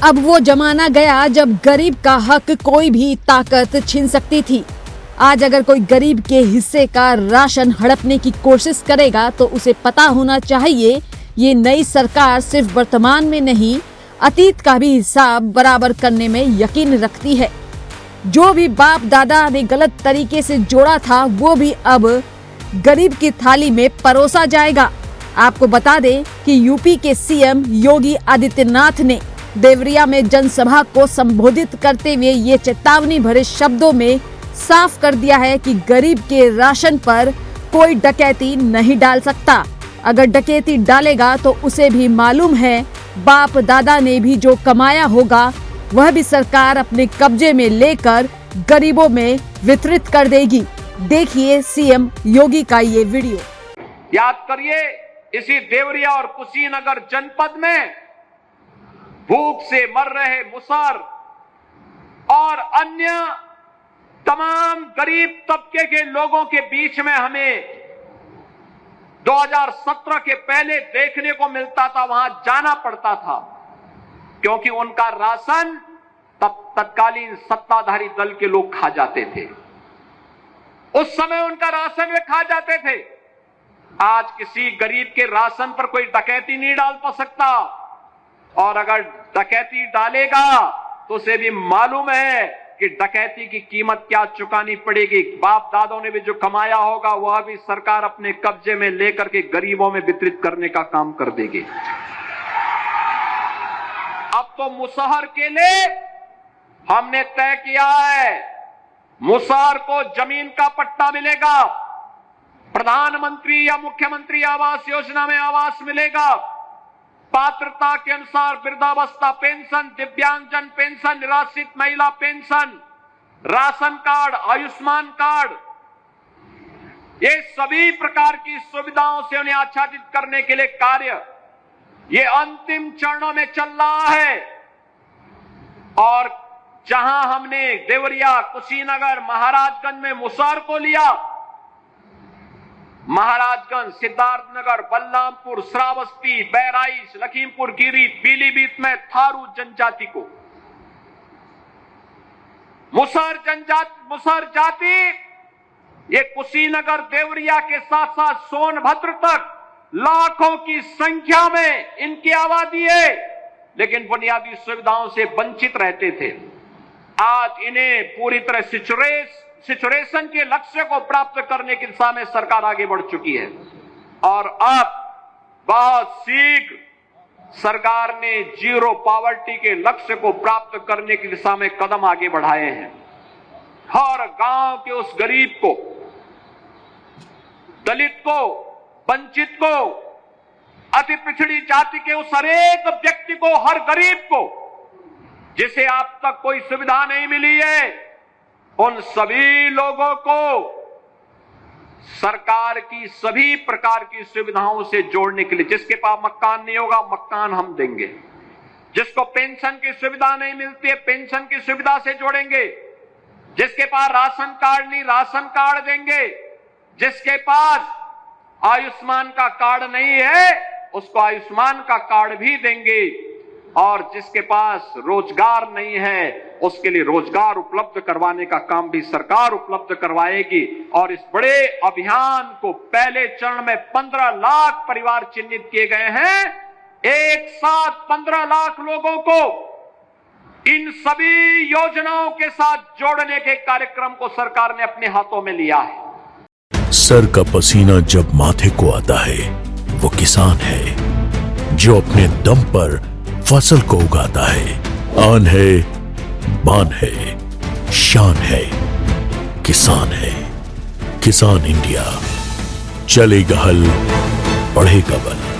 अब वो जमाना गया जब गरीब का हक कोई भी ताकत छीन सकती थी। आज अगर कोई गरीब के हिस्से का राशन हड़पने की कोशिश करेगा तो उसे पता होना चाहिए ये नई सरकार सिर्फ वर्तमान में नहीं, अतीत का भी हिसाब बराबर करने में यकीन रखती है। जो भी बाप दादा ने गलत तरीके से जोड़ा था वो भी अब गरीब की थाली में परोसा जाएगा। आपको बता दें कि यूपी के सीएम योगी आदित्यनाथ ने देवरिया में जनसभा को संबोधित करते हुए ये चेतावनी भरे शब्दों में साफ कर दिया है कि गरीब के राशन पर कोई डकैती नहीं डाल सकता। अगर डकैती डालेगा तो उसे भी मालूम है बाप दादा ने भी जो कमाया होगा वह भी सरकार अपने कब्जे में लेकर गरीबों में वितरित कर देगी। देखिए सीएम योगी का ये वीडियो। याद करिए, इसी देवरिया और कुशीनगर जनपद में भूख से मर रहे मुसहर और अन्य तमाम गरीब तबके के लोगों के बीच में हमें 2017 के पहले देखने को मिलता था, वहां जाना पड़ता था, क्योंकि उनका राशन तब तत्कालीन सत्ताधारी दल के लोग खा जाते थे। उस समय उनका राशन वे खा जाते थे। आज किसी गरीब के राशन पर कोई डकैती नहीं डाल सकता, और अगर डकैती डालेगा तो उसे भी मालूम है कि डकैती की कीमत क्या चुकानी पड़ेगी। बाप दादों ने भी जो कमाया होगा वह भी सरकार अपने कब्जे में लेकर के गरीबों में वितरित करने का काम कर देगी। अब तो मुसहर के लिए हमने तय किया है, मुसहर को जमीन का पट्टा मिलेगा, प्रधानमंत्री या मुख्यमंत्री आवास योजना में आवास मिलेगा, पात्रता के अनुसार वृद्धावस्था पेंशन, दिव्यांगजन पेंशन, निराश्रित महिला pension, ration card, Ayushman card, ये सभी प्रकार की सुविधाओं से उन्हें आच्छादित करने के लिए कार्य ये अंतिम चरणों में चल रहा है। और जहां हमने देवरिया, कुशीनगर, महाराजगंज में मुसहर को लिया, महाराजगंज, सिद्धार्थनगर, बलरामपुर, श्रावस्ती, बहराइच, लखीमपुर खीरी, पीलीभीत में थारू जनजाति को मुसहर जाति ये कुशीनगर, देवरिया के साथ साथ सोनभद्र तक लाखों की संख्या में इनकी आबादी है, लेकिन बुनियादी सुविधाओं से वंचित रहते थे। आज इन्हें पूरी तरह सिचुएशन के लक्ष्य को प्राप्त करने की दिशा में सरकार आगे बढ़ चुकी है, और अब बहुत शीघ्र सरकार ने जीरो पॉवर्टी के लक्ष्य को प्राप्त करने की दिशा में कदम आगे बढ़ाए हैं। हर गांव के उस गरीब को, दलित को, वंचित को, अति पिछड़ी जाति के उस हरेक व्यक्ति को, हर गरीब को जिसे अब तक कोई सुविधा नहीं मिली है, उन सभी लोगों को सरकार की सभी प्रकार की सुविधाओं से जोड़ने के लिए, जिसके पास मकान नहीं होगा मकान हम देंगे, जिसको पेंशन की सुविधा नहीं मिलती है पेंशन की सुविधा से जोड़ेंगे, जिसके पास राशन कार्ड नहीं राशन कार्ड देंगे, जिसके पास आयुष्मान का कार्ड नहीं है उसको आयुष्मान का कार्ड भी देंगे, और जिसके पास रोजगार नहीं है उसके लिए रोजगार उपलब्ध करवाने का काम भी सरकार उपलब्ध करवाएगी। और इस बड़े अभियान को पहले चरण में 15 लाख परिवार चिन्हित किए गए हैं। एक साथ 15 लाख लोगों को इन सभी योजनाओं के साथ जोड़ने के कार्यक्रम को सरकार ने अपने हाथों में लिया है। सर का पसीना जब माथे को आता है वो किसान है जो अपने दम पर फसल को उगाता है। आन है, बान है, शान है, किसान है। किसान इंडिया, चलेगा हल, बढ़ेगा बल।